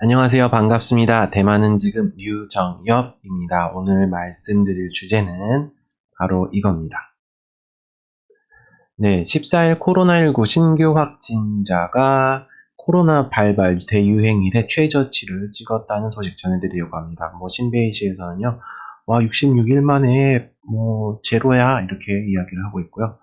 안녕하세요. 반갑습니다. 대만은 지금 류정엽입니다. 오늘 말씀드릴 주제는 바로 이겁니다. 네, 14일 코로나19 신규 확진자가 코로나 발발 대유행 이래 최저치를 찍었다는 소식 전해드리려고 합니다. 신베이시에서는요, 와, 66일 만에 제로야 이렇게 이야기를 하고 있고요.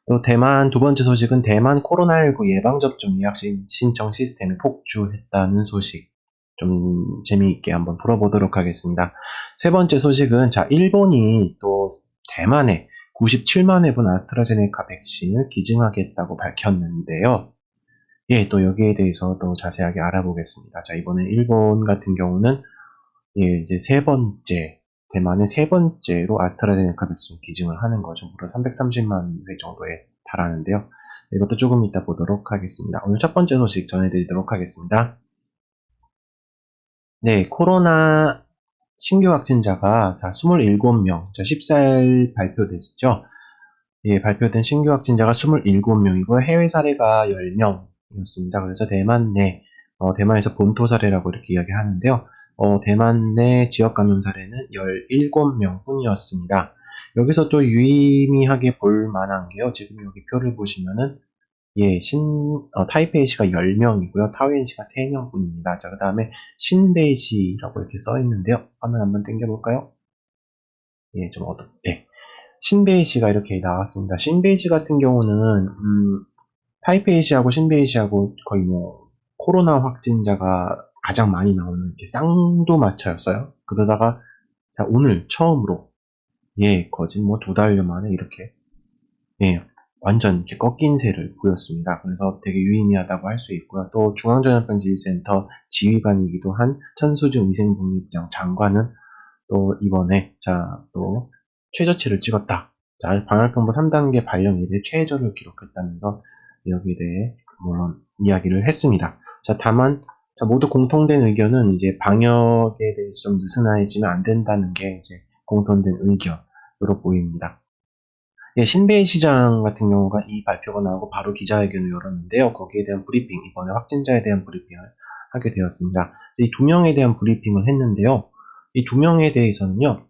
또 대만 두 번째 소식은 대만 코로나19 예방접종 예약 신청 시스템이 폭주했다는 소식. 좀 재미있게 한번 풀어보도록 하겠습니다. 세 번째 소식은 일본이 또 대만에 97만 회분 아스트라제네카 백신을 기증하겠다고 밝혔는데요. 예, 또 여기에 대해서 또 자세하게 알아보겠습니다. 이번에 일본 같은 경우는 이제 대만의 세 번째로 아스트라제네카 백신 기증을 하는 거죠. 무려 330만 회 정도에 달하는데요. 이것도 조금 이따 보도록 하겠습니다. 오늘 첫 번째 소식 전해드리도록 하겠습니다. 네, 코로나 신규 확진자가 27명, 14일 발표됐죠. 예, 발표된 신규 확진자가 27명이고 해외 사례가 10명이었습니다. 그래서 대만 내, 대만에서 본토 사례라고 이렇게 이야기하는데요. 대만 내 지역 감염 사례는 17명 뿐이었습니다. 여기서 또 유의미하게 볼 만한 게요. 지금 여기 표를 보시면은 예, 타이페이시가 10명이고요. 타우엔시가 3명 뿐입니다. 그 다음에 신베이시라고 이렇게 써 있는데요. 화면 한번 당겨볼까요? 예, 좀 예. 신베이시가 이렇게 나왔습니다. 신베이시 같은 경우는, 타이페이시하고 신베이시하고 거의 코로나 확진자가 가장 많이 나오는 이렇게 쌍두마차였어요. 그러다가, 오늘 처음으로, 예, 거진 2달여 만에 이렇게, 예, 완전 이렇게 꺾인 세를 보였습니다. 그래서 되게 유의미하다고 할 수 있고요. 또 중앙전염병지휘센터 지휘관이기도 한 천수중 위생복리부장 장관은 또 이번에 또 최저치를 찍었다. 방역정부 3단계 발령 이래 최저를 기록했다면서 여기에 대해 물론 이야기를 했습니다. 다만 모두 공통된 의견은 이제 방역에 대해서 좀 느슨해지면 안 된다는 게 이제 공통된 의견으로 보입니다. 예, 신베이 시장 같은 경우가 이 발표가 나오고 바로 기자회견을 열었는데요. 거기에 대한 브리핑, 이번에 확진자에 대한 브리핑을 하게 되었습니다. 이 두 명에 대한 브리핑을 했는데요. 이 두 명에 대해서는요,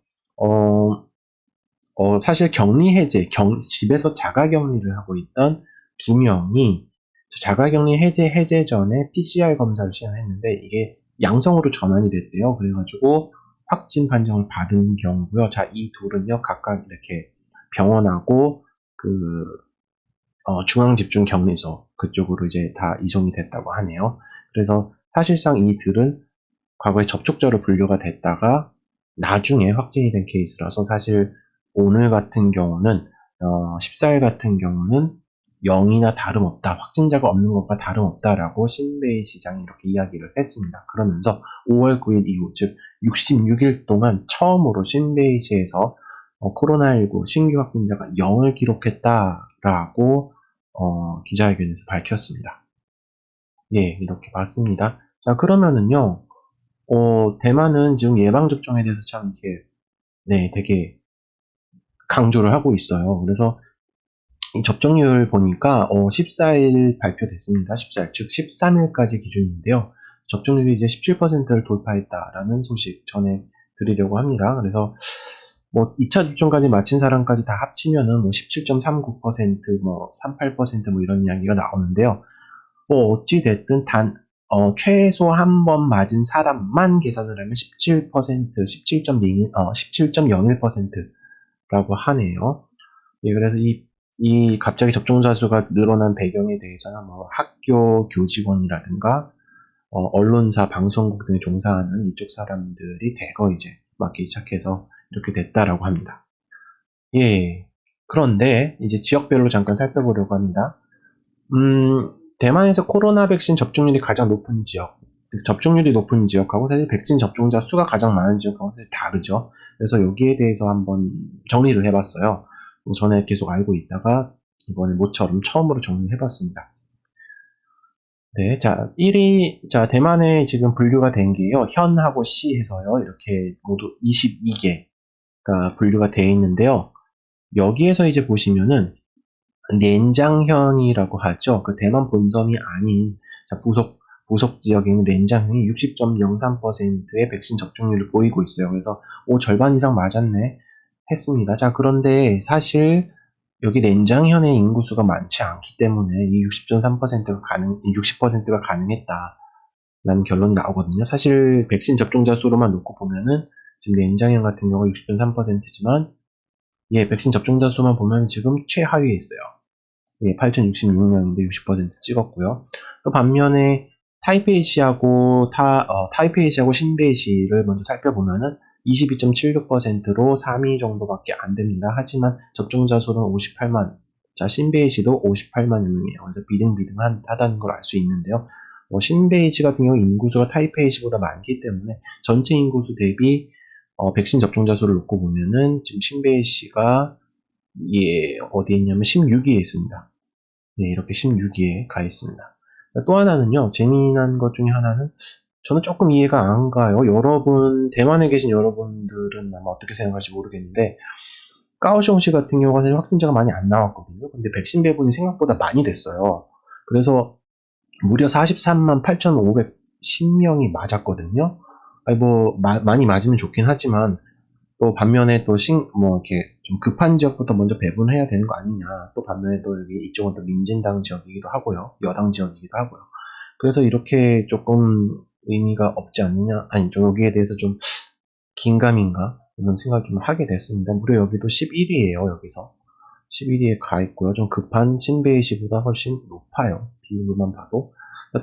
사실 격리 해제, 집에서 자가격리를 하고 있던 두 명이 자가격리 해제 전에 PCR 검사를 시행했는데 이게 양성으로 전환이 됐대요. 그래가지고 확진 판정을 받은 경우고요. 이 둘은요, 각각 이렇게 병원하고 중앙집중격리소 그쪽으로 이제 다 이송이 됐다고 하네요. 그래서 사실상 이들은 과거에 접촉자로 분류가 됐다가 나중에 확진이 된 케이스라서 사실 오늘 같은 경우는 14일 같은 경우는 0이나 다름없다. 확진자가 없는 것과 다름없다라고 신베이 시장이 이렇게 이야기를 했습니다. 그러면서 5월 9일 이후 즉 66일 동안 처음으로 신베이시에서 코로나19 신규 확진자가 0을 기록했다라고 기자회견에서 밝혔습니다. 예, 이렇게 봤습니다. 그러면은요, 대만은 지금 예방접종에 대해서 참 이렇게, 되게 강조를 하고 있어요. 그래서 이 접종률 보니까 14일 발표됐습니다. 14일, 즉 13일까지 기준인데요. 접종률이 이제 17%를 돌파했다라는 소식 전해드리려고 합니다. 그래서 2차 접종까지 마친 사람까지 다 합치면은 17.39%, 38% 이런 이야기가 나오는데요. 어찌됐든 최소 한 번 맞은 사람만 계산을 하면 17%, 17.01%라고 하네요. 예, 그래서 이 갑자기 접종자 수가 늘어난 배경에 대해서는 학교 교직원이라든가, 언론사, 방송국 등에 종사하는 이쪽 사람들이 대거 이제 맞기 시작해서 이렇게 됐다라고 합니다. 예. 그런데 이제 지역별로 잠깐 살펴보려고 합니다. 대만에서 코로나 백신 접종률이 가장 높은 지역, 접종률이 높은 지역하고 사실 백신 접종자 수가 가장 많은 지역하고 사실 다르죠. 그래서 여기에 대해서 한번 정리를 해봤어요. 전에 계속 알고 있다가 이번에 모처럼 처음으로 정리를 해봤습니다. 네, 1위, 대만에 지금 분류가 된 게요, 현하고 시 해서요, 이렇게 모두 22개가 분류가 되어 있는데요. 여기에서 이제 보시면은, 낸장현이라고 하죠. 대만 본섬이 아닌, 부속 지역에 있는 렌장이 60.03%의 백신 접종률을 보이고 있어요. 그래서 절반 이상 맞았네 했습니다. 자, 그런데 사실 여기 렌장현의 인구수가 많지 않기 때문에 이 60%가 가능했다라는 결론이 나오거든요. 사실 백신 접종자 수로만 놓고 보면은 지금 렌장현 같은 경우가 60.3%지만 백신 접종자 수만 보면 지금 최하위에 있어요. 8,066명인데 60% 찍었고요. 또 반면에 타이페이시하고 신베이시를 먼저 살펴보면은 22.76%로 3위 정도밖에 안 됩니다. 하지만 접종자 수는 58만, 자, 신베이시도 58만 명이에요. 그래서 비등비등하다는 걸 알 수 있는데요. 신베이시 같은 경우 인구수가 타이페이시보다 많기 때문에 전체 인구수 대비 백신 접종자 수를 놓고 보면은 지금 신베이시가 어디에 있냐면 16위에 있습니다. 이렇게 16위에 가 있습니다. 또 하나는요, 재미난 것 중에 하나는 저는 조금 이해가 안 가요. 대만에 계신 여러분들은 아마 어떻게 생각할지 모르겠는데, 까오슝시 같은 경우는 확진자가 많이 안 나왔거든요. 근데 백신 배분이 생각보다 많이 됐어요. 그래서 무려 43만 8,510명이 맞았거든요. 많이 맞으면 좋긴 하지만, 또 반면에 이렇게 좀 급한 지역부터 먼저 배분해야 되는 거 아니냐. 또 반면에 또 이쪽은 또 민진당 지역이기도 하고요. 여당 지역이기도 하고요. 그래서 이렇게 조금 의미가 없지 않느냐. 좀 여기에 대해서 좀 긴가민가 이런 생각을 좀 하게 됐습니다. 무려 여기도 11위에요. 여기서 11위에 가 있고요. 좀 급한 신베이시보다 훨씬 높아요. 비율로만 봐도.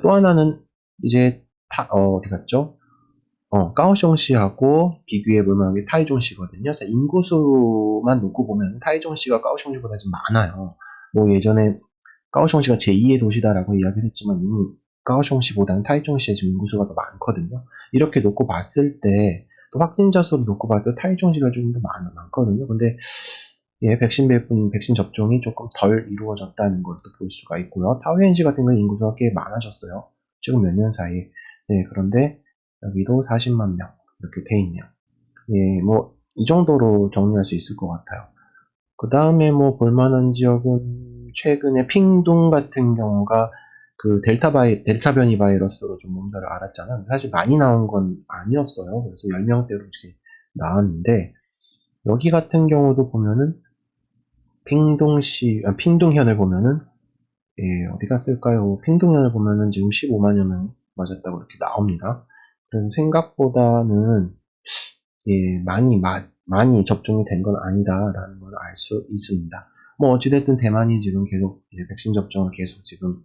또 하나는 이제 어디 갔죠? 까오슝시하고 비교해보면 이게 타이종시거든요. 자, 인구수만 놓고 보면 타이종시가 까오슝시보다 좀 많아요. 예전에 까오슝시가 제2의 도시다라고 이야기를 했지만 이미 까오슝시보다는 타이종시의 지금 인구수가 더 많거든요. 이렇게 놓고 봤을 때, 또 확진자 수를 놓고 봤을 때 타이종시가 조금 더 많거든요. 근데 백신 접종이 조금 덜 이루어졌다는 걸 또 볼 수가 있고요. 타오현시 같은 경우는 인구수가 꽤 많아졌어요. 지금 몇 년 사이에. 그런데 여기도 40만 명 이렇게 돼 있네요. 이 정도로 정리할 수 있을 것 같아요. 그 다음에 볼만한 지역은 최근에 핑둥 같은 경우가 그 델타 변이 바이러스로 좀 몸살을 앓았잖아요. 사실 많이 나온 건 아니었어요. 그래서 10명대로 이렇게 나왔는데, 여기 같은 경우도 보면은 핑둥현을 보면은 어디 갔을까요? 핑둥현을 보면은 지금 15만여 명 맞았다고 이렇게 나옵니다. 그래서 생각보다는 많이 접종이 된 건 아니다라는 걸 알 수 있습니다. 어찌됐든 대만이 지금 계속 백신 접종을 계속 지금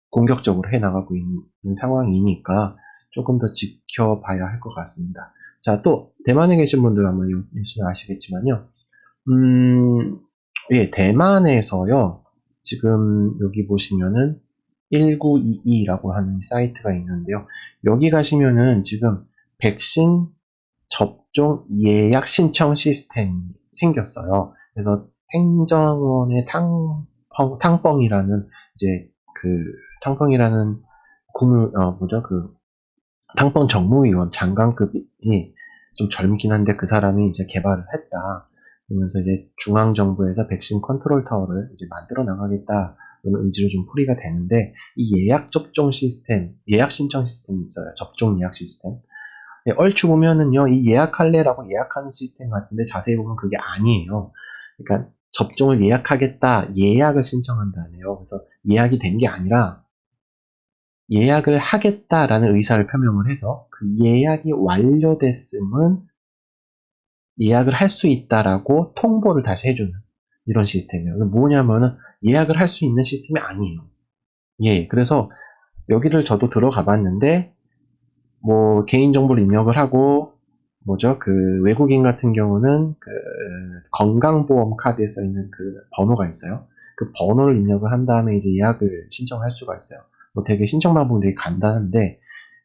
공격적으로 해 나가고 있는 상황이니까 조금 더 지켜봐야 할 것 같습니다. 자, 또 대만에 계신 분들 아마 뉴스는 아시겠지만요. 대만에서요. 지금 여기 보시면은 1922라고 하는 사이트가 있는데요. 여기 가시면은 지금 백신 접종 예약 신청 시스템이 생겼어요. 그래서 행정원의 탕뻥이라는 이제 탕뻥이라는 탕뻥 정무위원 장관급이 좀 젊긴 한데 그 사람이 이제 개발을 했다. 그러면서 이제 중앙정부에서 백신 컨트롤 타워를 이제 만들어 나가겠다. 이런 의지로 좀 풀이가 되는데, 이 예약 신청 시스템이 있어요. 접종 예약 시스템. 얼추 보면은요, 이 예약할래라고 예약하는 시스템 같은데 자세히 보면 그게 아니에요. 그러니까 접종을 예약하겠다, 예약을 신청한다네요. 그래서 예약이 된 게 아니라 예약을 하겠다라는 의사를 표명을 해서 그 예약이 완료됐음은 예약을 할 수 있다라고 통보를 다시 해주는 이런 시스템이에요. 뭐냐면은 예약을 할 수 있는 시스템이 아니에요. 그래서 여기를 저도 들어가 봤는데, 개인정보를 입력을 하고, 외국인 같은 경우는 건강보험 카드에 써 있는 그 번호가 있어요. 그 번호를 입력을 한 다음에 이제 예약을 신청할 수가 있어요. 되게 신청 방법이 되게 간단한데,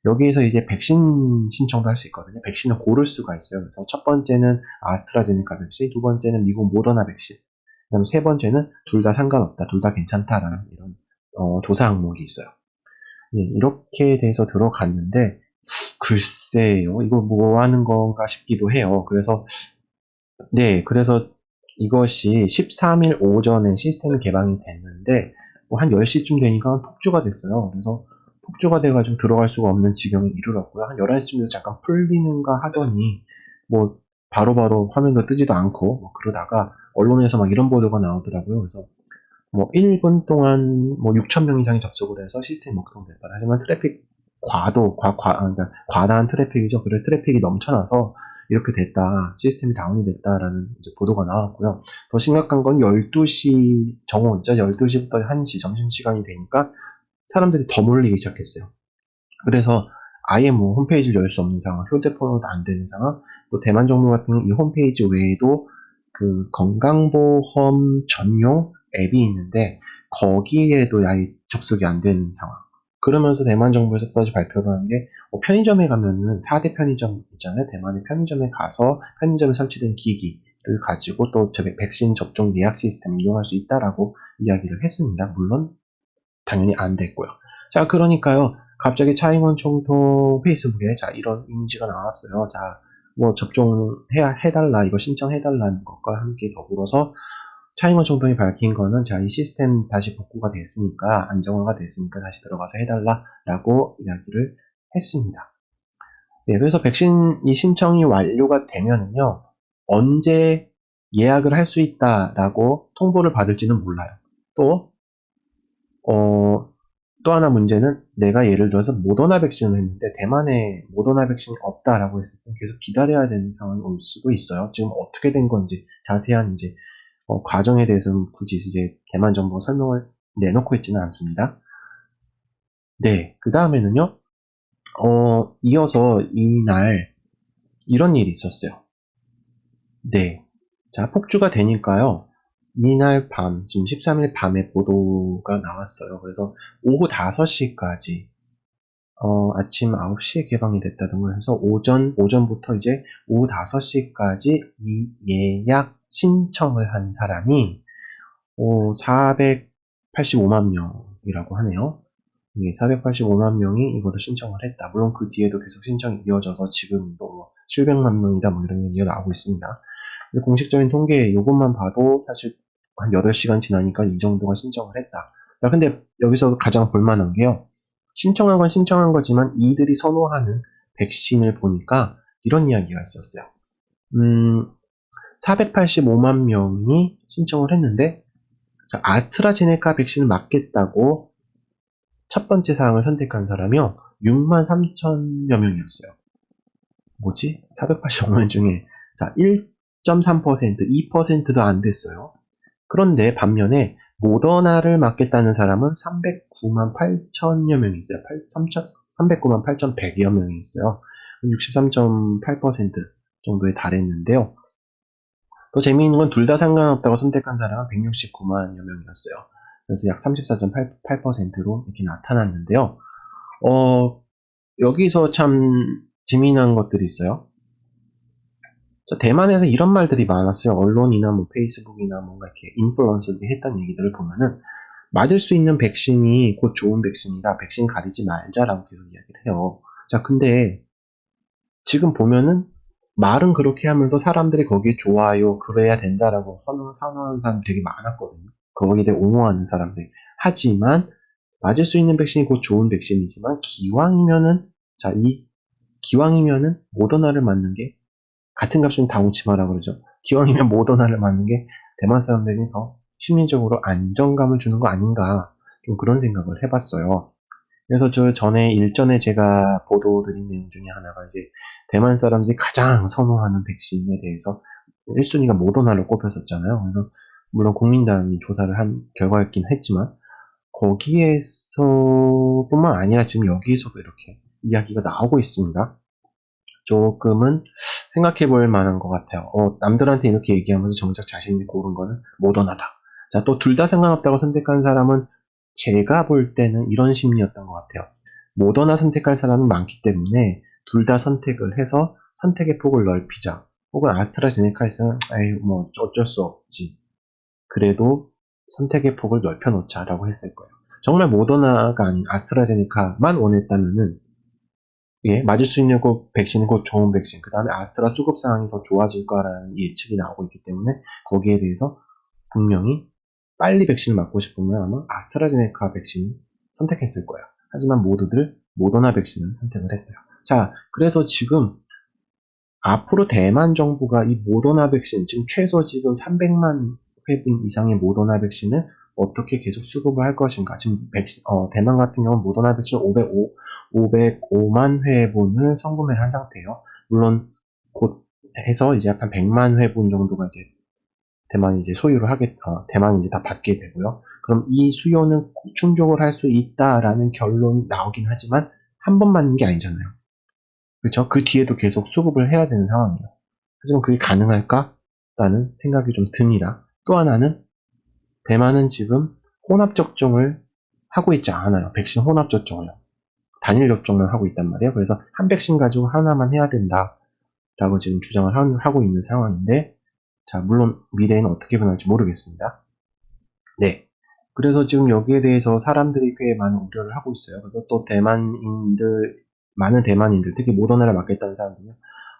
여기에서 이제 백신 신청도 할 수 있거든요. 백신을 고를 수가 있어요. 그래서 첫 번째는 아스트라제네카 백신, 두 번째는 미국 모더나 백신, 그다음 세 번째는 둘 다 상관없다, 둘 다 괜찮다라는 이런 조사 항목이 있어요. 이렇게 돼서 들어갔는데, 글쎄요, 이거 뭐 하는 건가 싶기도 해요. 그래서 이것이 13일 오전에 시스템이 개방이 됐는데, 한 10시쯤 되니까 폭주가 됐어요. 그래서 폭주가 돼가지고 들어갈 수가 없는 지경에 이르렀고요. 한 11시쯤 돼서 잠깐 풀리는가 하더니 뭐 바로바로 화면도 뜨지도 않고 뭐 그러다가 언론에서 막 이런 보도가 나오더라고요. 그래서 뭐 1분 동안 뭐 6,000명 이상이 접속을 해서 시스템이 먹통됐다. 하지만 트래픽 그러니까 과다한 트래픽이죠. 그래 트래픽이 넘쳐나서 이렇게 됐다. 시스템이 다운이 됐다라는 이제 보도가 나왔고요. 더 심각한 건 12시 정오죠. 12시부터 1시 점심시간이 되니까 사람들이 더 몰리기 시작했어요. 그래서 아예 뭐 홈페이지를 열 수 없는 상황, 휴대폰으로도 안 되는 상황, 또 대만 정부 같은 경우 이 홈페이지 외에도 그 건강보험 전용 앱이 있는데 거기에도 아예 접속이 안 되는 상황. 그러면서 대만 정부에서 또다시 발표를 한 게 편의점에 가면은 4대 편의점 있잖아요. 대만의 편의점에 가서 편의점에 설치된 기기를 가지고 또 백신 접종 예약 시스템을 이용할 수 있다라고 이야기를 했습니다. 물론 당연히 안 됐고요. 자, 그러니까요. 갑자기 차잉원 총통 페이스북에 자 이런 이미지가 나왔어요. 자, 뭐 해달라 이거 신청해달라는 것과 함께 더불어서 차잉원 총통이 밝힌 거는 자, 이 시스템 다시 복구가 됐으니까 안정화가 됐으니까 다시 들어가서 해달라라고 이야기를 했습니다. 네, 그래서 백신 이 신청이 완료가 되면은요 언제 예약을 할 수 있다라고 통보를 받을지는 몰라요. 또 하나 문제는 내가 예를 들어서 모더나 백신을 했는데 대만에 모더나 백신이 없다라고 했을 때 계속 기다려야 되는 상황이 올 수도 있어요. 지금 어떻게 된 건지 자세한 이제 과정에 대해서는 굳이 이제 대만 정부가 설명을 내놓고 있지는 않습니다. 네, 그 다음에는요. 이어서 이날 이런 일이 있었어요. 네, 자 폭주가 되니까요. 이날 밤, 지금 13일 밤에 보도가 나왔어요. 그래서 오후 5시까지, 아침 9시에 개방이 됐다든가 해서 오전부터 이제 오후 5시까지 이 예약 신청을 한 사람이, 485만 명이라고 하네요. 예, 485만 명이 이거를 신청을 했다. 물론 그 뒤에도 계속 신청이 이어져서 지금도 700만 명이다 뭐 이런 얘기가 나오고 있습니다. 근데 공식적인 통계 이것만 봐도 사실 한 8시간 지나니까 이 정도가 신청을 했다. 자, 근데 여기서 가장 볼만한 게요. 신청한 건 신청한 거지만 이들이 선호하는 백신을 보니까 이런 이야기가 있었어요. 485만 명이 신청을 했는데 자, 아스트라제네카 백신을 맞겠다고 첫 번째 사항을 선택한 사람이요. 6만 3천여 명이었어요. 뭐지? 485만 중에 자 1.3%, 2%도 안 됐어요. 그런데 반면에 모더나를 맞겠다는 사람은 309만 8천여 명이 있어요. 309만 8,100여 명이 있어요. 63.8% 정도에 달했는데요. 또 재미있는 건 둘 다 상관없다고 선택한 사람은 169만여 명이었어요. 그래서 약 34.8%로 이렇게 나타났는데요. 여기서 참 재미난 것들이 있어요. 대만에서 이런 말들이 많았어요. 언론이나 뭐 페이스북이나 뭔가 이렇게 인플루언서들이 했던 얘기들을 보면은 맞을 수 있는 백신이 곧 좋은 백신이다. 백신 가리지 말자라고 계속 이야기를 해요. 자, 근데 지금 보면은 말은 그렇게 하면서 사람들이 거기에 좋아요, 그래야 된다라고 선언하는 사람 되게 많았거든요. 거기에 대해 옹호하는 사람들. 하지만 맞을 수 있는 백신이 곧 좋은 백신이지만 기왕이면은 모더나를 맞는 게 같은 값이면 다 묻지 마라 그러죠. 기왕이면 모더나를 맞는 게 대만 사람들이 더 심리적으로 안정감을 주는 거 아닌가 좀 그런 생각을 해봤어요. 그래서 저 전에 일전에 제가 보도드린 내용 중에 하나가 이제 대만 사람들이 가장 선호하는 백신에 대해서 1순위가 모더나를 꼽혔었잖아요. 그래서 물론 국민당이 조사를 한 결과였긴 했지만 거기에서뿐만 아니라 지금 여기에서도 이렇게 이야기가 나오고 있습니다. 조금은 생각해 볼 만한 것 같아요. 남들한테 이렇게 얘기하면서 정작 자신이 고른 거는 모더나다. 자, 또 둘 다 상관없다고 선택한 사람은 제가 볼 때는 이런 심리였던 것 같아요. 모더나 선택할 사람은 많기 때문에 둘 다 선택을 해서 선택의 폭을 넓히자. 혹은 아스트라제네카에서는 뭐 어쩔 수 없지. 그래도 선택의 폭을 넓혀놓자라고 했을 거예요. 정말 모더나가 아닌 아스트라제네카만 원했다면은 맞을 수 있는 백신은 곧 좋은 백신, 그 다음에 아스트라 수급 상황이 더 좋아질 거라는 예측이 나오고 있기 때문에 거기에 대해서 분명히 빨리 백신을 맞고 싶으면 아마 아스트라제네카 백신을 선택했을 거예요. 하지만 모두들 모더나 백신을 선택을 했어요. 자, 그래서 지금 앞으로 대만 정부가 이 모더나 백신, 지금 최소 지금 300만 회분 이상의 모더나 백신을 어떻게 계속 수급을 할 것인가. 지금 대만 같은 경우는 모더나 백신 505만 회분을 선구매를 한 상태예요. 물론 곧 해서 이제 약간 100만 회분 정도가 이제 대만이 이제 대만이 이제 다 받게 되고요. 그럼 이 수요는 충족을 할 수 있다라는 결론이 나오긴 하지만 한 번 맞는 게 아니잖아요. 그렇죠? 그 뒤에도 계속 수급을 해야 되는 상황이에요. 하지만 그게 가능할까라는 생각이 좀 듭니다. 또 하나는 대만은 지금 혼합 접종을 하고 있지 않아요. 백신 혼합 접종을요. 단일 접종만 하고 있단 말이에요. 그래서 한 백신 가지고 하나만 해야 된다라고 지금 주장을 하고 있는 상황인데, 자, 물론 미래에는 어떻게 변할지 모르겠습니다. 네. 그래서 지금 여기에 대해서 사람들이 꽤 많은 우려를 하고 있어요. 그래서 또 많은 대만인들, 특히 모더나를 맞겠다는 사람들은,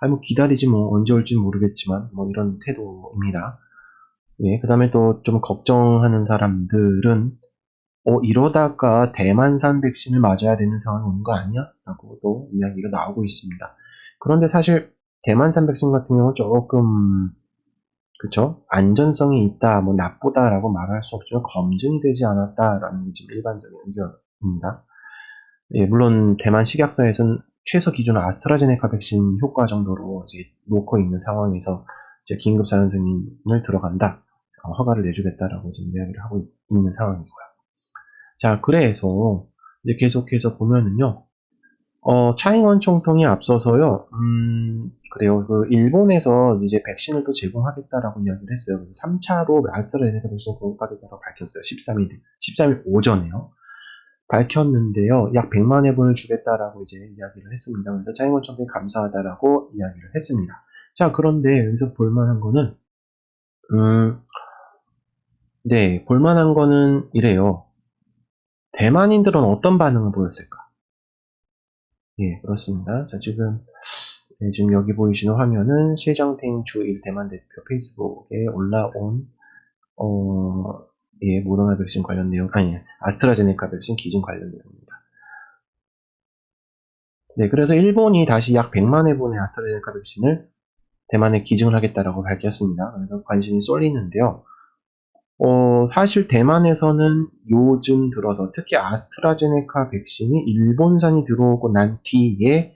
뭐 기다리지 뭐, 언제 올지는 모르겠지만, 뭐 이런 태도입니다. 예, 그 다음에 또 좀 걱정하는 사람들은, 이러다가 대만산 백신을 맞아야 되는 상황이 오는 거 아니야? 라고 또 이야기가 나오고 있습니다. 그런데 사실 대만산 백신 같은 경우는 조금, 그쵸? 안전성이 있다, 뭐 나쁘다라고 말할 수 없지만 검증이 되지 않았다라는 게 지금 일반적인 의견입니다. 예, 물론 대만 식약사에서는 최소 기준 아스트라제네카 백신 효과 정도로 이제 놓고 있는 상황에서 이제 긴급 사용 승인을 들어간다, 허가를 내주겠다라고 지금 이야기를 하고 있는 상황이고요. 자, 그래서 이제 계속해서 보면은요, 차잉원 총통이 앞서서요, 그래요. 그 일본에서 이제 백신을 또 제공하겠다라고 이야기를 했어요. 그래서 3차로 아스트라제네카 백신을 공급하겠다고 밝혔어요. 13일 오전에요. 밝혔는데요. 약 100만 회분을 주겠다라고 이제 이야기를 했습니다. 그래서 차잉원 총통이 감사하다라고 이야기를 했습니다. 자, 그런데 여기서 볼만한 거는, 네, 볼만한 거는 이래요. 대만인들은 어떤 반응을 보였을까? 예, 그렇습니다. 자, 지금 여기 보이시는 화면은 시장탱 주1 대만 대표 페이스북에 올라온, 예, 모더나 백신 관련 내용, 아스트라제네카 백신 기준 관련 내용입니다. 네, 그래서 일본이 다시 약 100만 회분의 아스트라제네카 백신을 대만에 기증을 하겠다라고 밝혔습니다. 그래서 관심이 쏠리는데요. 사실 대만에서는 요즘 들어서 특히 아스트라제네카 백신이 일본산이 들어오고 난 뒤에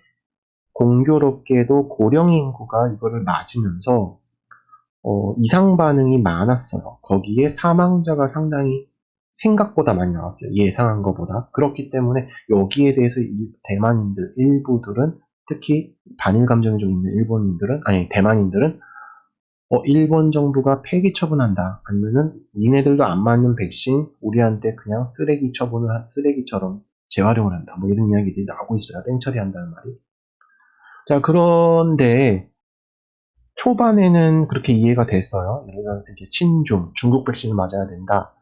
공교롭게도 고령 인구가 이거를 맞으면서 이상 반응이 많았어요. 거기에 사망자가 상당히 생각보다 많이 나왔어요. 예상한 것보다. 그렇기 때문에 여기에 대해서 대만인들 일부들은, 특히 반일 감정이 좀 있는 대만인들은 일본 정부가 폐기 처분한다, 아니면은 니네들도 안 맞는 백신 우리한테 그냥 쓰레기처럼 재활용을 한다, 뭐 이런 이야기들이 나오고 있어요. 땡처리 한다는 말이. 자, 그런데 초반에는 그렇게 이해가 됐어요. 예를 들어 이제 중국 백신을 맞아야 된다,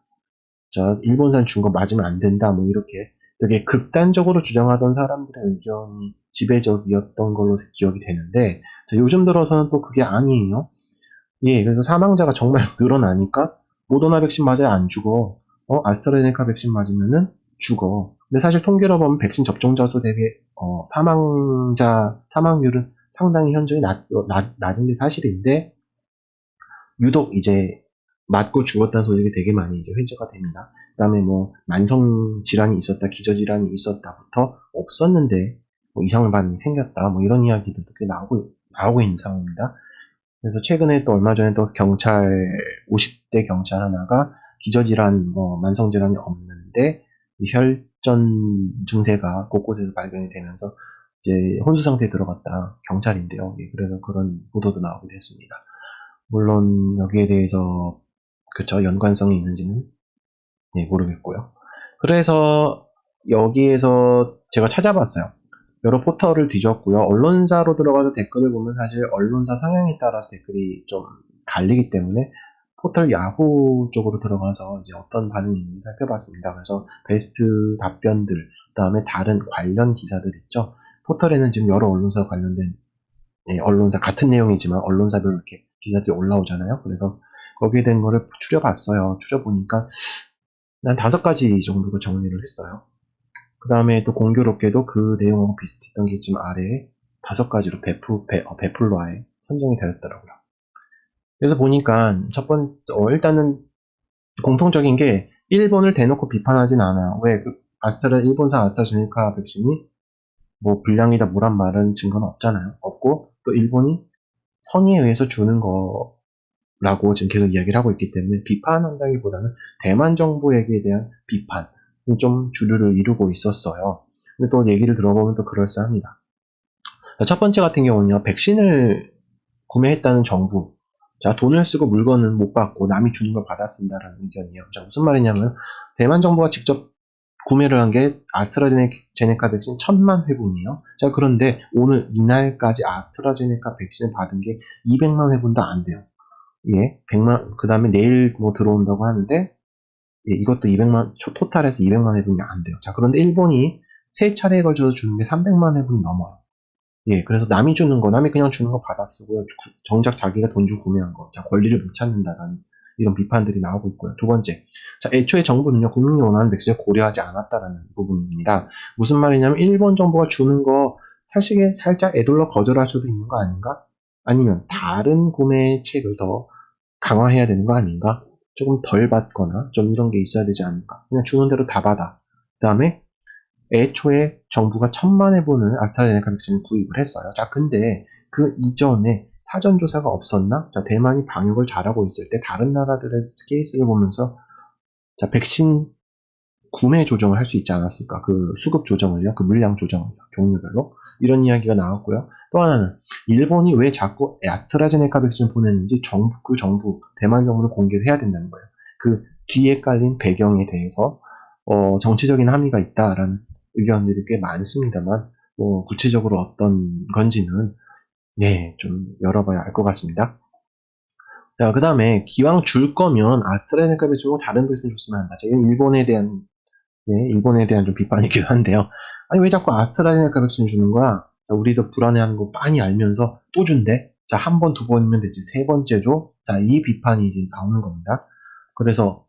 일본산 중국 맞으면 안 된다, 뭐 이렇게 되게 극단적으로 주장하던 사람들의 의견이 지배적이었던 걸로 기억이 되는데, 요즘 들어서는 또 그게 아니에요. 예, 그래서 사망자가 정말 늘어나니까 모더나 백신 맞아야 안 죽어. 아스트라제네카 백신 맞으면은 죽어. 근데 사실 통계로 보면 백신 접종자 수 대비 사망률은 상당히 현저히 낮은 게 사실인데, 유독 이제 맞고 죽었다는 소식이 되게 많이 이제 회자가 됩니다. 그 다음에 뭐 만성 질환이 있었다, 기저질환이 있었다부터 없었는데 뭐 이상 반응이 생겼다, 뭐 이런 이야기들도 꽤 나오고 있는 상황입니다. 그래서 최근에 또 얼마 전에 또 50대 경찰 하나가 기저질환, 만성질환이 없는데 혈전 증세가 곳곳에서 발견이 되면서 이제 혼수 상태에 들어갔다, 경찰인데요. 예, 그래서 그런 보도도 나오게 됐습니다. 물론 여기에 대해서 연관성이 있는지는 모르겠고요. 그래서 여기에서 제가 찾아봤어요. 여러 포털을 뒤졌고요. 언론사로 들어가서 댓글을 보면 사실 언론사 성향에 따라서 댓글이 좀 갈리기 때문에 포털 야후 쪽으로 들어가서 이제 어떤 반응이 있는지 살펴봤습니다. 그래서 베스트 답변들, 그 다음에 다른 관련 기사들 있죠. 포털에는 지금 여러 언론사 관련된, 언론사 같은 내용이지만 언론사별로 이렇게 기사들이 올라오잖아요. 그래서 거기에 대한 거를 추려봤어요. 추려보니까 한 5가지 정도로 정리를 했어요. 그 다음에 또 공교롭게도 그 내용하고 비슷했던 게 지금 아래에 5가지로 베풀로아에 선정이 되었더라고요. 그래서 보니까 일단은 공통적인 게 일본을 대놓고 비판하진 않아요. 왜? 일본산 아스트라제네카 백신이 뭐 불량이다 뭐란 말은 증거는 없잖아요. 없고 또 일본이 선의에 의해서 주는 거라고 지금 계속 이야기를 하고 있기 때문에 비판한다기보다는 대만 정부에게 대한 비판이 좀 주류를 이루고 있었어요. 근데 또 얘기를 들어보면 또 그럴싸합니다. 첫 번째 같은 경우는요, 백신을 구매했다는 정부. 자, 돈을 쓰고 물건은 못 받고 남이 주는 걸 받아 쓴다라는 의견이에요. 자, 무슨 말이냐면, 대만 정부가 직접 구매를 한 게 아스트라제네카 백신 1000만 회분이에요. 자, 그런데 오늘 이날까지 아스트라제네카 백신을 받은 게 200만 회분도 안 돼요. 예, 100만, 그 다음에 내일 뭐 들어온다고 하는데, 예, 이것도 200만, 토탈에서 200만 회분이 안 돼요. 자, 그런데 일본이 3차례에 걸쳐서 주는 게 300만 회분이 넘어요. 예, 그래서 남이 주는 거, 남이 그냥 주는 거 받아 쓰고요. 정작 자기가 돈 주고 구매한 거, 자, 권리를 못 찾는다라는 이런 비판들이 나오고 있고요. 두 번째, 자, 애초에 정부는요, 국민이 원하는 백신을 고려하지 않았다라는 부분입니다. 무슨 말이냐면, 일본 정부가 주는 거, 사실 살짝 애둘러 거절할 수도 있는 거 아닌가? 아니면 다른 구매책을 더 강화해야 되는 거 아닌가? 조금 덜 받거나, 좀 이런 게 있어야 되지 않을까? 그냥 주는 대로 다 받아. 그 다음에, 애초에 정부가 1000만 회분을 아스트라제네카 백신을 구입을 했어요. 자, 근데 그 이전에 사전조사가 없었나? 자, 대만이 방역을 잘하고 있을 때 다른 나라들의 케이스를 보면서 자, 백신 구매 조정을 할 수 있지 않았을까? 그 수급 조정을요, 그 물량 조정을요, 종류별로. 이런 이야기가 나왔고요. 또 하나는 일본이 왜 자꾸 아스트라제네카 백신을 보냈는지 대만 정부는 공개를 해야 된다는 거예요. 그 뒤에 깔린 배경에 대해서 정치적인 함의가 있다라는 의견들이 꽤 많습니다만, 뭐, 구체적으로 어떤 건지는, 예, 좀 열어봐야 알 것 같습니다. 자, 그 다음에, 기왕 줄 거면 아스트라제네카 백신으로 다른 백신 줬으면 한다. 이건 일본에 대한 좀 비판이기도 한데요. 아니, 왜 자꾸 아스트라제네카 백신 주는 거야? 자, 우리도 불안해하는 거 빤히 알면서 또 준대? 자, 한 번, 두 번이면 되지. 세 번째 줘? 자, 이 비판이 이제 나오는 겁니다. 그래서,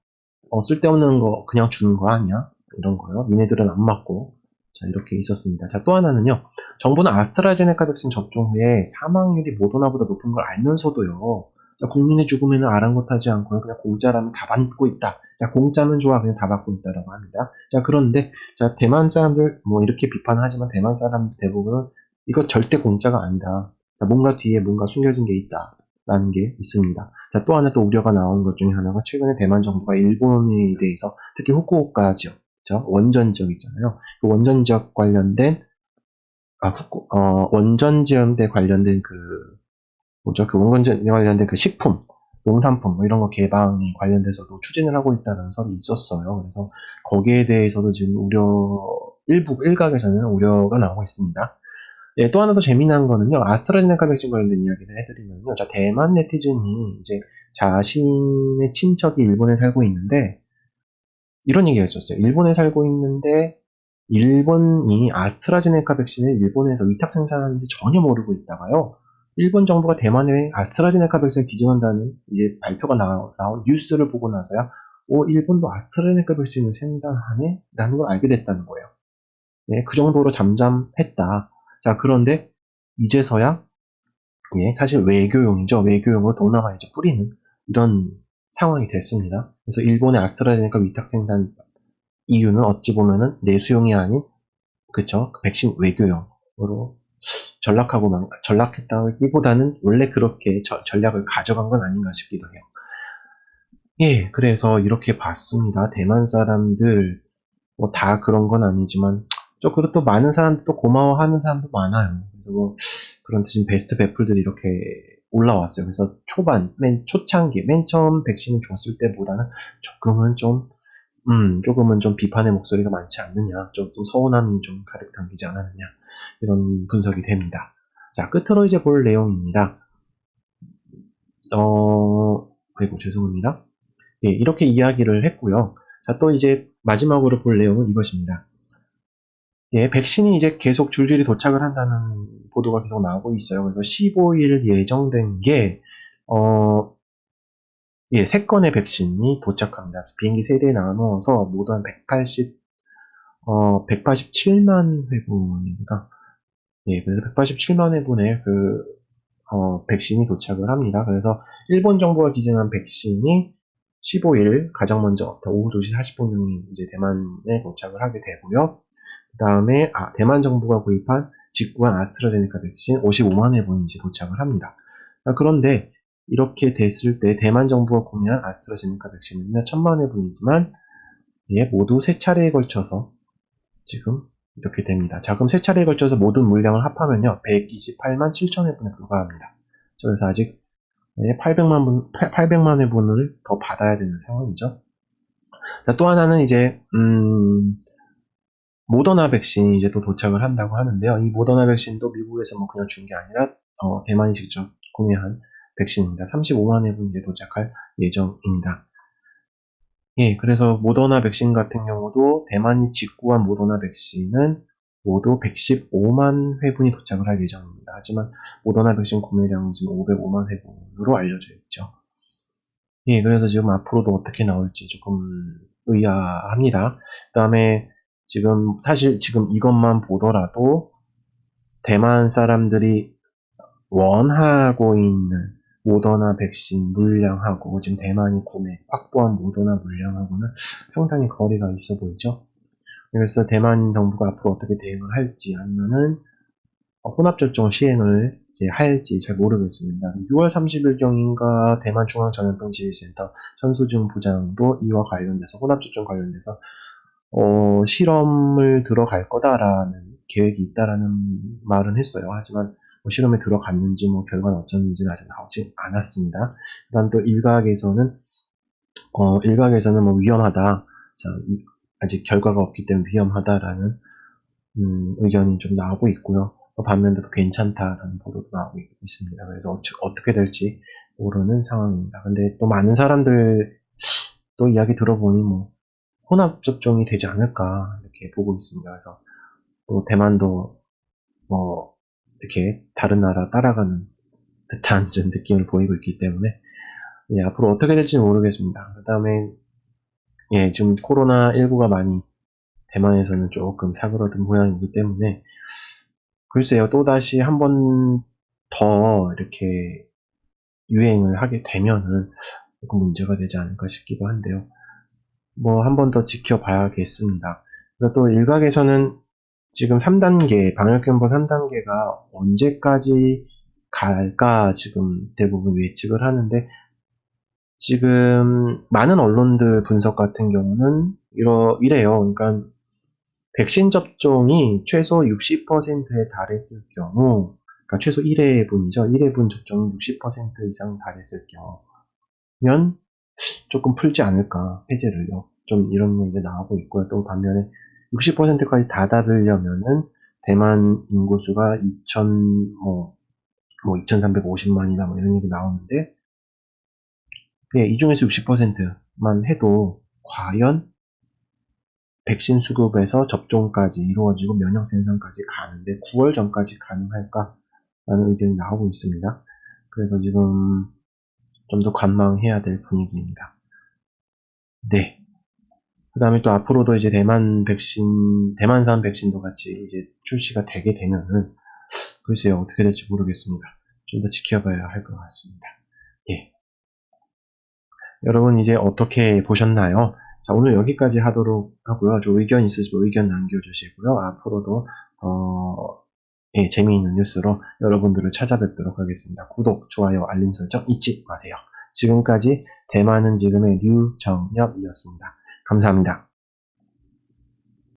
쓸데없는 거 그냥 주는 거 아니야? 이런 거요. 니네들은 안 맞고. 자, 이렇게 있었습니다. 자, 또 하나는요. 정부는 아스트라제네카 백신 접종 후에 사망률이 모더나보다 높은 걸 알면서도요. 자, 국민의 죽음에는 아랑곳하지 않고요. 그냥 공짜라면 다 받고 있다. 자, 공짜면 좋아. 그냥 다 받고 있다라고 합니다. 자, 그런데, 자, 대만 사람들, 뭐, 이렇게 비판하지만 대만 사람들 대부분은 이거 절대 공짜가 아니다. 자, 뭔가 뒤에 뭔가 숨겨진 게 있다. 라는 게 있습니다. 자, 또 하나 또 우려가 나오는 것 중에 하나가 최근에 대만 정부가 일본에 대해서 특히 후쿠오카 지역, 원전 지역 있잖아요. 그 원전 지역 관련된, 원전 지역에 관련된 그 원전 관련된 그 식품, 농산품, 뭐 이런 거 개방이 관련돼서도 추진을 하고 있다는 설이 있었어요. 그래서 거기에 대해서도 지금 일각에서는 우려가 나오고 있습니다. 예, 또 하나 더 재미난 거는요, 아스트라제네카 백신 관련된 이야기를 해드리면요, 자, 대만 네티즌이 이제 자신의 친척이 일본에 살고 있는데, 이런 얘기가 있었어요. 일본에 살고 있는데, 일본이 아스트라제네카 백신을 일본에서 위탁 생산하는지 전혀 모르고 있다가요, 일본 정부가 대만에 아스트라제네카 백신을 기증한다는 이제 발표가 나온 뉴스를 보고 나서야, 일본도 아스트라제네카 백신을 생산하네? 라는 걸 알게 됐다는 거예요. 네, 그 정도로 잠잠했다. 자, 그런데 이제서야 예, 사실 외교용이죠. 외교용으로 동남아에 이제 뿌리는 이런 상황이 됐습니다. 그래서 일본의 아스트라제네카 위탁 생산 이유는 어찌 보면은 내수용이 아닌 그쵸? 그 백신 외교용으로 전락했다기보다는 원래 그렇게 전략을 가져간 건 아닌가 싶기도 해요. 예, 그래서 이렇게 봤습니다. 대만 사람들 뭐 다 그런 건 아니지만 그리고 또 많은 사람들 또 고마워하는 사람도 많아요. 그래서 뭐 그런 지금 베스트 배플들이 이렇게 올라왔어요. 그래서 맨 초창기, 맨 처음 백신을 줬을 때보다는 조금은 좀 비판의 목소리가 많지 않느냐, 좀 서운함이 좀 가득 담기지 않았느냐, 이런 분석이 됩니다. 자, 끝으로 이제 볼 내용입니다. 아이고, 죄송합니다. 예, 이렇게 이야기를 했고요. 자, 또 이제 마지막으로 볼 내용은 이것입니다. 예, 백신이 이제 계속 줄줄이 도착을 한다는 보도가 계속 나오고 있어요. 그래서 15일 예정된 게, 3건의 백신이 도착합니다. 비행기 3대에 나눠서 모두 한 187만 회분입니다. 예, 그래서 187만 회분의 백신이 도착을 합니다. 그래서 일본 정부가 기증한 백신이 15일 가장 먼저 오후 2시 40분경에 이제 대만에 도착을 하게 되고요. 그 다음에 대만 정부가 구입한 직구한 아스트라제네카 백신 55만 회분이 이제 도착을 합니다. 그런데 이렇게 됐을 때 대만 정부가 구매한 아스트라제네카 백신은 1000만 회분이지만 예, 모두 3차례에 걸쳐서 지금 이렇게 됩니다. 자, 그럼 3차례에 걸쳐서 모든 물량을 합하면요 128만 7천 회분에 불과합니다. 그래서 아직 800만 회분을 더 받아야 되는 상황이죠. 자, 또 하나는 이제 모더나 백신이 이제 또 도착을 한다고 하는데요. 이 모더나 백신도 미국에서 뭐 그냥 준 게 아니라 대만이 직접 구매한 백신입니다. 35만 회분 이제 도착할 예정입니다. 예, 그래서 모더나 백신 같은 경우도 대만이 직구한 모더나 백신은 모두 115만 회분이 도착을 할 예정입니다. 하지만 모더나 백신 구매량은 지금 505만 회분으로 알려져 있죠. 예, 그래서 지금 앞으로도 어떻게 나올지 조금 의아합니다. 그 다음에 사실 지금 이것만 보더라도 대만 사람들이 원하고 있는 모더나 백신 물량하고 지금 대만이 확보한 모더나 물량하고는 상당히 거리가 있어 보이죠. 그래서 대만 정부가 앞으로 어떻게 대응을 할지 아니면은 혼합접종 시행을 이제 할지 잘 모르겠습니다. 6월 30일경인가 대만 중앙전염병지휘센터 전수준 부장도 이와 관련돼서 혼합접종 관련돼서 실험을 들어갈 거다라는 계획이 있다라는 말은 했어요. 하지만 실험에 들어갔는지 결과는 어쩐지는 아직 나오지 않았습니다. 그다음 또 일각에서는 위험하다. 자, 아직 결과가 없기 때문에 위험하다라는 의견이 좀 나오고 있고요. 반면에도 괜찮다라는 보도도 나오고 있습니다. 그래서 어떻게 될지 모르는 상황입니다. 근데 또 많은 사람들 또 이야기 들어보니 혼합접종이 되지 않을까 이렇게 보고 있습니다. 그래서 또 대만도 이렇게 다른 나라 따라가는 듯한 좀 느낌을 보이고 있기 때문에 예, 앞으로 어떻게 될지는 모르겠습니다. 그 다음에 예, 지금 코로나19가 많이 대만에서는 조금 사그러든 모양이기 때문에 글쎄요, 또다시 한 번 더 이렇게 유행을 하게 되면은 조금 문제가 되지 않을까 싶기도 한데요. 한 번 더 지켜봐야겠습니다. 그리고 또 일각에서는 지금 3단계, 방역경보 3단계가 언제까지 갈까 지금 대부분 예측을 하는데 지금 많은 언론들 분석 같은 경우는 이래요. 그러니까 백신 접종이 최소 60%에 달했을 경우, 그러니까 최소 1회분이죠. 1회분 접종이 60% 이상 달했을 경우면 조금 풀지 않을까, 해제를요. 좀 이런 얘기가 나오고 있고요. 또 반면에 60%까지 다 달으려면은 대만 인구수가 2,350만이다 이런 얘기 나오는데, 예, 이 중에서 60%만 해도 과연 백신 수급에서 접종까지 이루어지고 면역 생성까지 가는데 9월 전까지 가능할까라는 의견이 나오고 있습니다. 그래서 지금 좀 더 관망해야 될 분위기입니다. 네. 그 다음에 또 앞으로도 이제 대만산 백신도 같이 이제 출시가 되게 되면은 글쎄요, 어떻게 될지 모르겠습니다. 좀 더 지켜봐야 할 것 같습니다. 예. 여러분 이제 어떻게 보셨나요? 자, 오늘 여기까지 하도록 하고요. 좀 의견 있으시면 의견 남겨주시고요. 앞으로도 예, 재미있는 뉴스로 여러분들을 찾아뵙도록 하겠습니다. 구독, 좋아요, 알림 설정 잊지 마세요. 지금까지 대만은 지금의 류정엽이었습니다. 감사합니다.